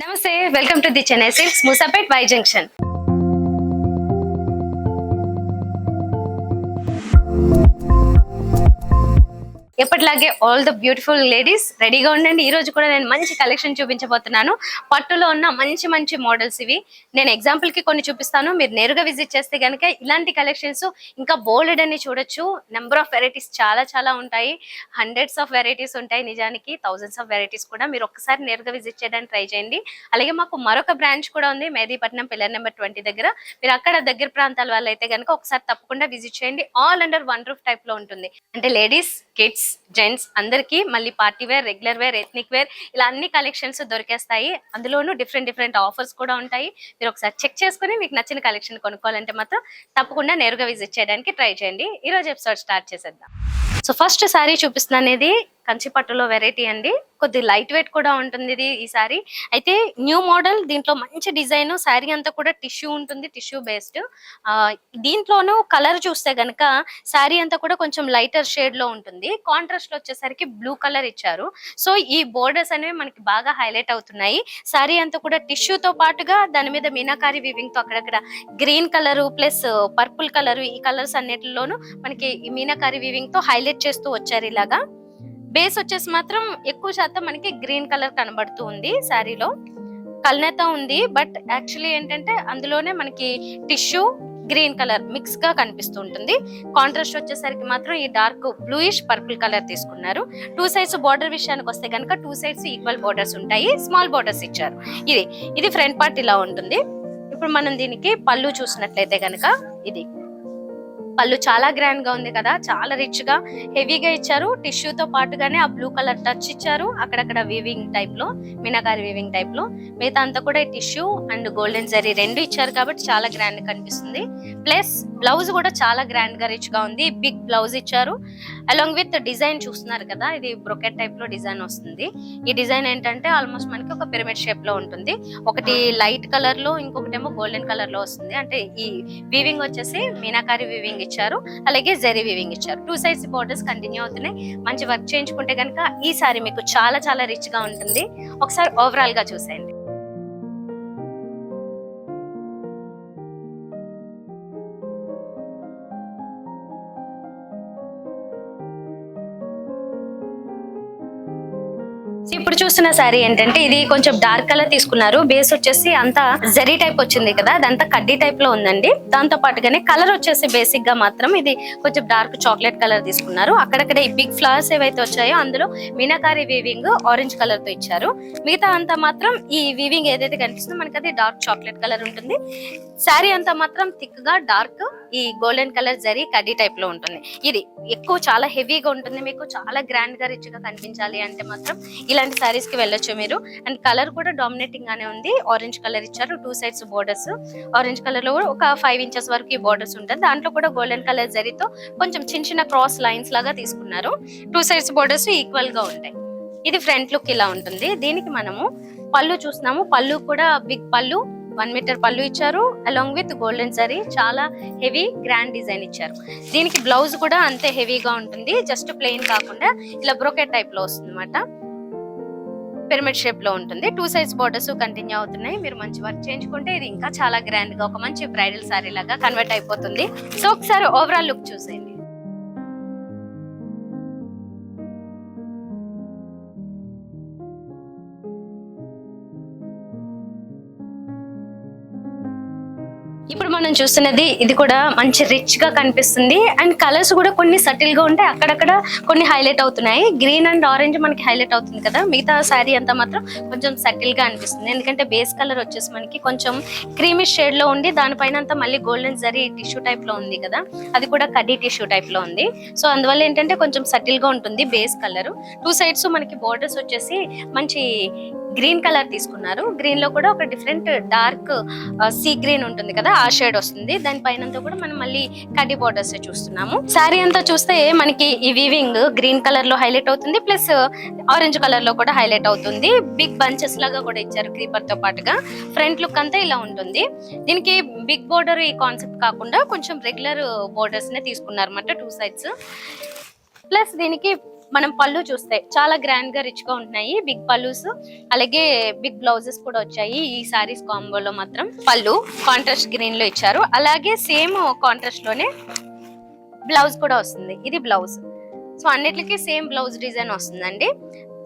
నమస్తే, welcome to the Chennai silks Moosapet Y junction. ఎప్పటిలాగే all the beautiful ladies రెడీగా ఉండండి. ఈ రోజు కూడా నేను మంచి కలెక్షన్ చూపించబోతున్నాను. పట్టులో ఉన్న మంచి మంచి మోడల్స్ ఇవి. నేను ఎగ్జాంపుల్ కి కొన్ని చూపిస్తాను. మీరు నేరుగా విజిట్ చేస్తే కనుక ఇలాంటి కలెక్షన్స్ ఇంకా బోల్డ్ అని చూడొచ్చు. నెంబర్ ఆఫ్ వెరైటీస్ చాలా ఉంటాయి. హండ్రెడ్స్ ఆఫ్ వెరైటీస్ ఉంటాయి. నిజానికి థౌజండ్స్ ఆఫ్ వెరైటీస్ కూడా. మీరు ఒక్కసారి నేరుగా విజిట్ చేయడానికి ట్రై చేయండి. అలాగే మాకు మరొక బ్రాంచ్ కూడా ఉంది మెహదీపట్నం పిల్లర్ నెంబర్ 20 దగ్గర. మీరు అక్కడ దగ్గర ప్రాంతాల వాళ్ళు అయితే కనుక ఒకసారి తప్పకుండా విజిట్ చేయండి. All under one roof type లో ఉంటుంది. అంటే లేడీస్, కిడ్స్, జెంట్స్ అందరికి మళ్ళీ party wear, regular wear, ethnic wear ఇలా అన్ని కలెక్షన్స్ దొరికేస్తాయి. అందులోనూ డిఫరెంట్ ఆఫర్స్ కూడా ఉంటాయి. మీరు ఒకసారి చెక్ చేసుకుని మీకు నచ్చిన కలెక్షన్ కొనుక్కోవాలంటే మాత్రం తప్పకుండా నేరుగా విజిట్ చేయడానికి ట్రై చేయండి. ఈ రోజు ఎపిసోడ్ స్టార్ట్ చేసేద్దాం. సో ఫస్ట్ సారీ చూపిస్తున్నా అనేది కంచి పట్టులో వెరైటీ అండి. కొద్ది లైట్ వెయిట్ కూడా ఉంటుంది ఇది. ఈ సారీ అయితే న్యూ మోడల్. దీంట్లో మంచి డిజైన్. శారీ అంతా కూడా టిష్యూ ఉంటుంది, టిష్యూ బేస్డ్. దీంట్లోనూ కలర్ చూస్తే గనక శారీ అంతా కూడా కొంచెం లైటర్ షేడ్ లో ఉంటుంది. కాంట్రాస్ట్ లో వచ్చేసరికి బ్లూ కలర్ ఇచ్చారు. సో ఈ బోర్డర్స్ అనేవి మనకి బాగా హైలైట్ అవుతున్నాయి. శారీ అంతా కూడా టిష్యూతో పాటుగా దాని మీద మీనాకారి వీవింగ్ తో అక్కడక్కడ green colour plus purple colour, ఈ కలర్స్ అన్నిటిలోనూ మనకి ఈ మీనాకారి వీవింగ్ తో హైలైట్ చేస్తూ వచ్చారు. ఇలాగా బేస్ వచ్చేసి మాత్రం ఎక్కువ శాతం మనకి గ్రీన్ కలర్ కనబడుతూ ఉంది. శారీలో కల్నేత ఉంది, బట్ యాక్చువల్లీ ఏంటంటే అందులోనే మనకి టిష్యూ గ్రీన్ కలర్ మిక్స్ గా కనిపిస్తూ ఉంటుంది. కాంట్రాస్ట్ వచ్చేసరికి మాత్రం ఈ డార్క్ బ్లూయిష్ పర్పుల్ కలర్ తీసుకున్నారు. టూ సైడ్స్ బోర్డర్ విషయానికి వస్తే కనుక టూ సైడ్స్ ఈక్వల్ బోర్డర్స్ ఉంటాయి. స్మాల్ బోర్డర్స్ ఇచ్చారు. ఇది ఫ్రంట్ పార్ట్ ఇలా ఉంటుంది. ఇప్పుడు మనం దీనికి పళ్ళు చూసినట్లయితే కనుక ఇది పళ్ళు చాలా గ్రాండ్ గా ఉంది కదా, చాలా రిచ్ గా హెవీగా ఇచ్చారు. టిష్యూతో పాటుగానే ఆ బ్లూ కలర్ టచ్ ఇచ్చారు. అక్కడక్కడ వీవింగ్ టైప్ లో, మీనాకారి వీవింగ్ టైప్ లో. మిగతా అంతా కూడా టిష్యూ అండ్ గోల్డెన్ జరీ రెండు ఇచ్చారు కాబట్టి చాలా గ్రాండ్ కనిపిస్తుంది. ప్లస్ బ్లౌజ్ కూడా చాలా గ్రాండ్ గా రిచ్ గా ఉంది. బిగ్ బ్లౌజ్ ఇచ్చారు. అలాంగ్ విత్ డిజైన్ చూస్తున్నారు కదా, ఇది బ్రొకెట్ టైప్ లో డిజైన్ వస్తుంది. ఈ డిజైన్ ఏంటంటే ఆల్మోస్ట్ మనకి ఒక పిరమిడ్ షేప్ లో ఉంటుంది. ఒకటి లైట్ కలర్ లో, ఇంకొకటి ఏమో గోల్డెన్ కలర్ లో వస్తుంది. అంటే ఈ వీవింగ్ వచ్చేసి మీనాకారి వీవింగ్ ఇచ్చారు, అలాగే జరీ వీవింగ్ ఇచ్చారు. టూ సైడ్స్ బోర్డర్స్ కంటిన్యూ అవుతున్నాయి. మంచి వర్క్ చేయించుకుంటే కనుక ఈ సారీ మీకు చాలా రిచ్ గా ఉంటుంది. ఒకసారి ఓవరాల్ గా చూసేయండి. ఇప్పుడు చూస్తున్న శారీ ఏంటంటే ఇది కొంచెం డార్క్ కలర్ తీసుకున్నారు. బేస్ వచ్చేసి అంతా జరీ టైప్ వచ్చింది కదా, అదంతా కడ్డీ టైప్ లో ఉందండి. దాంతో పాటుగానే కలర్ వచ్చేసి బేసిక్ గా మాత్రం ఇది కొంచెం డార్క్ చాక్లెట్ కలర్ తీసుకున్నారు. అక్కడక్కడ ఈ బిగ్ ఫ్లవర్స్ ఏవైతే వచ్చాయో అందులో మీనాకారి వీవింగ్ ఆరెంజ్ కలర్ తో ఇచ్చారు. మిగతా అంతా మాత్రం ఈ వీవింగ్ ఏదైతే కనిపిస్తుందో మనకి అది డార్క్ చాక్లెట్ కలర్ ఉంటుంది. శారీ అంతా మాత్రం థిక్ గా డార్క్ ఈ గోల్డెన్ కలర్ జరీ కడ్డీ టైప్ లో ఉంటుంది. ఇది ఎక్కువ చాలా హెవీగా ఉంటుంది. మీకు చాలా గ్రాండ్ గా రిచ్ గా కనిపించాలి అంటే మాత్రం ఇలాంటి సారీస్ కి వెళ్ళొచ్చు మీరు. అండ్ కలర్ కూడా డామినేటింగ్ గానే ఉంది. ఆరెంజ్ కలర్ ఇచ్చారు. Two sides borders orange colour లో ఒక 5 ఇంచెస్ వరకు ఈ బోర్డర్స్ ఉంటుంది. దాంట్లో కూడా గోల్డెన్ కలర్ జరీతో కొంచెం చిన్న క్రాస్ లైన్స్ లాగా తీసుకున్నారు. టూ సైడ్స్ బోర్డర్స్ ఈక్వల్ గా ఉంటాయి. ఇది ఫ్రంట్ లుక్ ఇలా ఉంటుంది. దీనికి మనము పళ్ళు చూస్తున్నాము. పళ్ళు కూడా బిగ్ పళ్ళు, 1 మీటర్ పళ్ళు ఇచ్చారు. అలాంగ్ విత్ గోల్డెన్ జరీ చాలా హెవీ గ్రాండ్ డిజైన్ ఇచ్చారు. దీనికి బ్లౌజ్ కూడా అంతే హెవీగా ఉంటుంది. జస్ట్ ప్లెయిన్ కాకుండా ఇలా బ్రోకెట్ టైప్ లో వస్తుంది అన్నమాట. పిరమిడ్ షేప్ లో ఉంటుంది. టూ సైడ్స్ బోర్డర్స్ కంటిన్యూ అవుతున్నాయి. మీరు మంచి వర్క్ చేయించుకుంటే ఇది ఇంకా చాలా గ్రాండ్ గా ఒక మంచి బ్రైడల్ సారీ లాగా కన్వర్ట్ అయిపోతుంది. సో ఒకసారి ఓవరాల్ లుక్ చూసేయండి. ఇప్పుడు మనం చూస్తున్నది ఇది కూడా మంచి రిచ్ గా కనిపిస్తుంది. అండ్ కలర్స్ కూడా కొన్ని సటిల్ గా ఉంటాయి, అక్కడక్కడ కొన్ని హైలైట్ అవుతున్నాయి. గ్రీన్ అండ్ ఆరెంజ్ మనకి హైలైట్ అవుతుంది కదా, మిగతా శారీ అంతా మాత్రం కొంచెం సటిల్ గా అనిపిస్తుంది. ఎందుకంటే బేస్ కలర్ వచ్చేసి మనకి కొంచెం క్రీమిష్ షేడ్ లో ఉండి దానిపైన అంతా మళ్ళీ గోల్డెన్ జరీ టిష్యూ టైప్ లో ఉంది కదా, అది కూడా కడ్డీ టిష్యూ టైప్ లో ఉంది. సో అందువల్ల ఏంటంటే కొంచెం సటిల్ గా ఉంటుంది బేస్ కలర్. టూ సైడ్స్ మనకి బోర్డర్స్ వచ్చేసి మంచి గ్రీన్ కలర్ తీసుకున్నారు. గ్రీన్ లో కూడా ఒక డిఫరెంట్ డార్క్ సీ గ్రీన్ ఉంటుంది కదా, ఆ షేడ్ వస్తుంది. దానిపైన కూడా మనం మళ్ళీ కడ్డీ బోర్డర్స్ చూస్తున్నాము. శారీ అంతా చూస్తే మనకి ఈ వీవింగ్ గ్రీన్ కలర్ లో హైలైట్ అవుతుంది, ప్లస్ ఆరెంజ్ కలర్ లో కూడా హైలైట్ అవుతుంది. బిగ్ బంచెస్ లాగా కూడా ఇచ్చారు క్రీపర్ తో పాటుగా. ఫ్రంట్ లుక్ అంతా ఇలా ఉంటుంది. దీనికి బిగ్ బోర్డర్ ఈ కాన్సెప్ట్ కాకుండా కొంచెం రెగ్యులర్ బోర్డర్స్ నే తీసుకున్నారు అన్నమాట టూ సైడ్స్. ప్లస్ దీనికి మనం పళ్ళు చూస్తే చాలా గ్రాండ్ గా రిచ్ గా ఉంటున్నాయి, బిగ్ పళ్ళుస్ అలాగే బిగ్ బ్లౌజెస్ కూడా వచ్చాయి ఈ సారీస్ కాంబోలో. మాత్రం పళ్ళు కాంట్రాస్ట్ గ్రీన్ లో ఇచ్చారు, అలాగే సేమ్ కాంట్రాస్ట్ లోనే బ్లౌజ్ కూడా వస్తుంది. ఇది బ్లౌజ్. సో అన్నిటికీ సేమ్ బ్లౌజ్ డిజైన్ వస్తుందండి.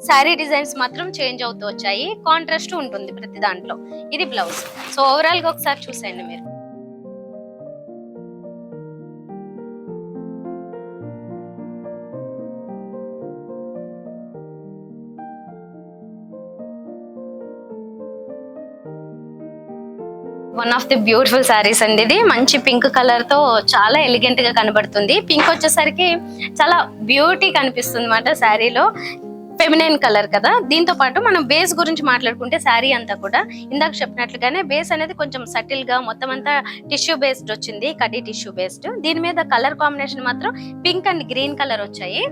శారీ డిజైన్స్ మాత్రం చేంజ్ అవుతూ వచ్చాయి, కాంట్రాస్ట్ ఉంటుంది ప్రతి దాంట్లో. ఇది బ్లౌజ్. సో ఓవరాల్ గా ఒకసారి చూసేయండి మీరు. One of the beautiful saris అండి ఇది. మంచి పింక్ కలర్ తో చాలా ఎలిగెంట్ గా కనబడుతుంది. పింక్ వచ్చేసరికి చాలా బ్యూటీ కనిపిస్తుంది అన్నమాట శారీలో. ఫెమినైన్ కలర్ కదా. దీంతో పాటు మనం బేస్ గురించి మాట్లాడుకుంటే శారీ అంతా కూడా ఇందాక చెప్పినట్లుగానే బేస్ అనేది కొంచెం సటిల్ గా మొత్తం అంతా టిష్యూ బేస్డ్ వచ్చింది, కడ్డీ టిష్యూ బేస్డ్. దీని మీద కలర్ కాంబినేషన్ మాత్రం పింక్ అండ్ గ్రీన్ కలర్ వచ్చాయి.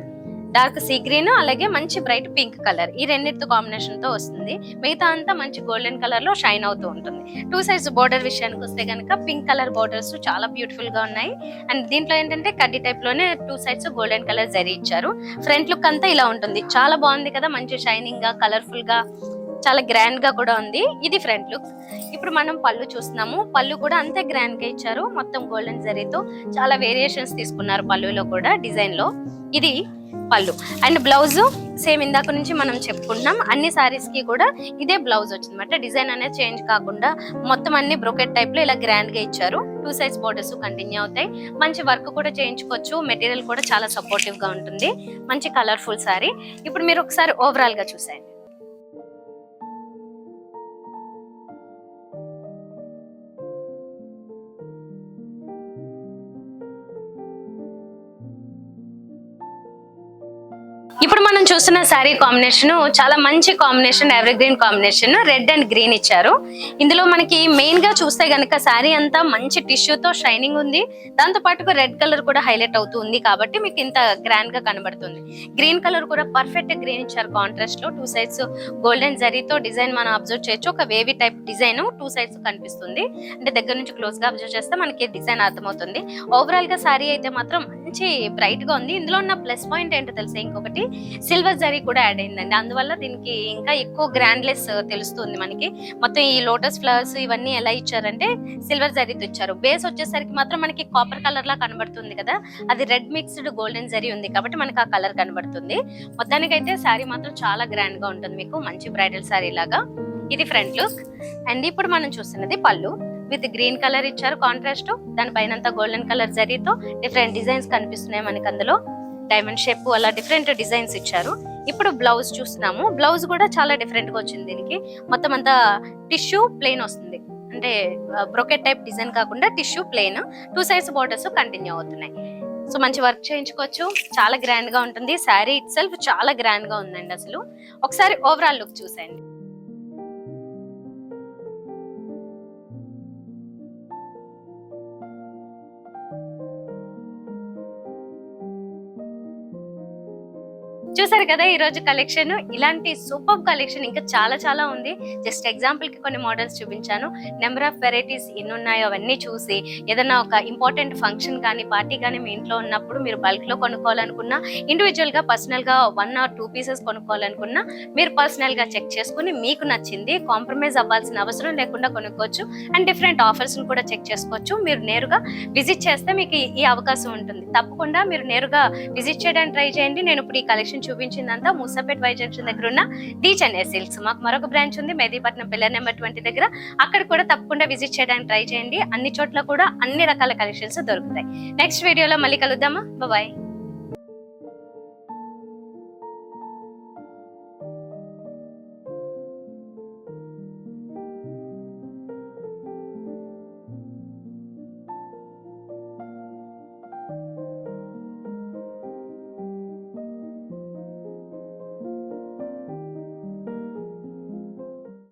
డార్క్ సీ గ్రీన్ అలాగే మంచి బ్రైట్ పింక్ కలర్, ఈ రెండింటితో కాంబినేషన్ తో వస్తుంది. మిగతా అంతా మంచి గోల్డెన్ కలర్ లో షైన్ అవుతూ ఉంటుంది. 2 సైడ్స్ బోర్డర్ విషయానికి వస్తే కనుక పింక్ కలర్ బోర్డర్స్ చాలా బ్యూటిఫుల్ గా ఉన్నాయి. అండ్ దీంట్లో ఏంటంటే కడ్డీ టైప్ లోనే 2 సైడ్స్ గోల్డెన్ కలర్ జరీ ఇచ్చారు. ఫ్రంట్ లుక్ అంతా ఇలా ఉంటుంది, చాలా బాగుంది కదా. మంచి షైనింగ్ గా, కలర్ఫుల్ గా, చాలా గ్రాండ్ గా కూడా ఉంది. ఇది ఫ్రంట్ లుక్. ఇప్పుడు మనం పళ్ళు చూస్తున్నాము. పళ్ళు కూడా అంతే గ్రాండ్ గా ఇచ్చారు, మొత్తం గోల్డెన్ జరీతో చాలా వేరియేషన్స్ తీసుకున్నారు పళ్ళులో కూడా, డిజైన్ లో. ఇది పళ్ళు. అండ్ బ్లౌజ్ సేమ్ ఇందాక నుంచి మనం చెప్పుకుంటున్నాం, అన్ని సారీస్ కి కూడా ఇదే బ్లౌజ్ వచ్చింది అనమాట. డిజైన్ అనేది చేంజ్ కాకుండా మొత్తం అన్ని బ్రోకెట్ టైప్ లో ఇలా గ్రాండ్ గా ఇచ్చారు. 2 సైడ్స్ బోర్డర్స్ కంటిన్యూ అవుతాయి. మంచి వర్క్ కూడా చేయించుకోవచ్చు, మెటీరియల్ కూడా చాలా సపోర్టివ్ గా ఉంటుంది. మంచి కలర్ఫుల్ సారీ. ఇప్పుడు మీరు ఒకసారి ఓవరాల్ గా చూసేయండి. ఇప్పుడు మనం చూస్తున్న శారీ కాంబినేషన్ చాలా మంచి combination, ever green combination. Red and green ఇచ్చారు. ఇందులో మనకి మెయిన్ గా చూస్తే గనక శారీ అంతా మంచి టిష్యూతో షైనింగ్ ఉంది, దాంతో పాటుగా రెడ్ కలర్ కూడా హైలైట్ అవుతూ ఉంది కాబట్టి మీకు ఇంత గ్రాండ్ గా కనబడుతుంది. గ్రీన్ కలర్ కూడా పర్ఫెక్ట్ గ్రీన్ ఇచ్చారు కాంట్రాస్ట్ లో. 2 సైడ్స్ గోల్డెన్ జరీతో డిజైన్ మనం అబ్జర్వ్ చేయొచ్చు. ఒక వేవీ టైప్ డిజైన్ 2 సైడ్స్ కనిపిస్తుంది. అంటే దగ్గర నుంచి క్లోజ్ గా అబ్జర్వ్ చేస్తే మనకి డిజైన్ అర్థమవుతుంది. ఓవరాల్ గా శారీ అయితే మాత్రం మంచి బ్రైట్ గా ఉంది. ఇందులో ఉన్న ప్లస్ పాయింట్ ఏంటో తెలుసా, ఇంకొకటి సిల్వర్ జరీ కూడా యాడ్ అయిందండి. అందువల్ల దీనికి ఇంకా ఎక్కువ గ్రాండ్లెస్ తెలుస్తుంది మనకి. మొత్తం ఈ లోటస్ ఫ్లవర్స్ ఇవన్నీ ఎలా ఇచ్చారంటే సిల్వర్ జరీతో ఇచ్చారు. బేస్ వచ్చేసరికి మాత్రం మనకి కాపర్ కలర్ లా కనబడుతుంది కదా, అది రెడ్ మిక్స్డ్ గోల్డెన్ జరీ ఉంది కాబట్టి మనకి ఆ కలర్ కనబడుతుంది. మొత్తానికైతే శారీ మాత్రం చాలా గ్రాండ్ గా ఉంటుంది మీకు, మంచి బ్రైడల్ శారీ లాగా. ఇది ఫ్రంట్ లుక్. అండ్ ఇప్పుడు మనం చూస్తున్నది పళ్ళు. విత్ గ్రీన్ కలర్ ఇచ్చారు కాంట్రాస్ట్, దానిపైన గోల్డెన్ కలర్ జరీతో డిఫరెంట్ డిజైన్స్ కనిపిస్తున్నాయి మనకి. అందులో డైమండ్ షేప్ అలా డిఫరెంట్ డిజైన్స్ ఇచ్చారు. ఇప్పుడు బ్లౌజ్ చూస్తున్నాము. బ్లౌజ్ కూడా చాలా డిఫరెంట్ గా వచ్చింది. దీనికి మొత్తం అంతా టిష్యూ ప్లెయిన్ వస్తుంది, అంటే బ్రోకెట్ టైప్ డిజైన్ కాకుండా tissue plain. 2 sides borders continue అవుతున్నాయి. సో మంచి వర్క్ చేయించుకోవచ్చు, చాలా గ్రాండ్ గా ఉంటుంది. శారీ ఇట్ సెల్ఫ్ చాలా గ్రాండ్ గా ఉందండి అసలు. ఒకసారి ఓవరాల్ లుక్ చూసేయండి. చూసారు కదా ఈ రోజు కలెక్షన్. ఇలాంటి సూపర్ కలెక్షన్ ఇంకా చాలా చాలా ఉంది. జస్ట్ ఎగ్జాంపుల్ కి కొన్ని మోడల్స్ చూపించాను. నెంబర్ ఆఫ్ వెరైటీస్ ఎన్ని ఉన్నాయో అవన్నీ చూసి ఏదైనా ఒక ఇంపార్టెంట్ ఫంక్షన్ కానీ పార్టీ కానీ మీ ఇంట్లో ఉన్నప్పుడు మీరు బల్క్ లో కొనుక్కోవాలనుకున్నా, ఇండివిజువల్ గా పర్సనల్ గా 1 or 2 పీసెస్ కొనుక్కోవాలనుకున్నా మీరు పర్సనల్ గా చెక్ చేసుకుని మీకు నచ్చింది కాంప్రమైజ్ అవ్వాల్సిన అవసరం లేకుండా కొనుక్కోవచ్చు. అండ్ డిఫరెంట్ ఆఫర్స్ కూడా చెక్ చేసుకోవచ్చు. మీరు నేరుగా విజిట్ చేస్తే మీకు ఈ అవకాశం ఉంటుంది. తప్పకుండా మీరు నేరుగా విజిట్ చేయడానికి ట్రై చేయండి. నేను ఇప్పుడు ఈ కలెక్షన్ చూపించిందంతా మూసాపేట్ వై జంక్షన్ దగ్గర ఉన్న డి చెన్నై సిల్క్స్. మాకు మరొక బ్రాంచ్ ఉంది మెహదీపట్నం పిల్లర్ నెంబర్ 20 దగ్గర. అక్కడ కూడా తప్పకుండా విజిట్ చేయడానికి ట్రై చేయండి. అన్ని చోట్ల కూడా అన్ని రకాల కలెక్షన్స్ దొరుకుతాయి. నెక్స్ట్ వీడియోలో మళ్ళీ కలుద్దామా. బాయ్.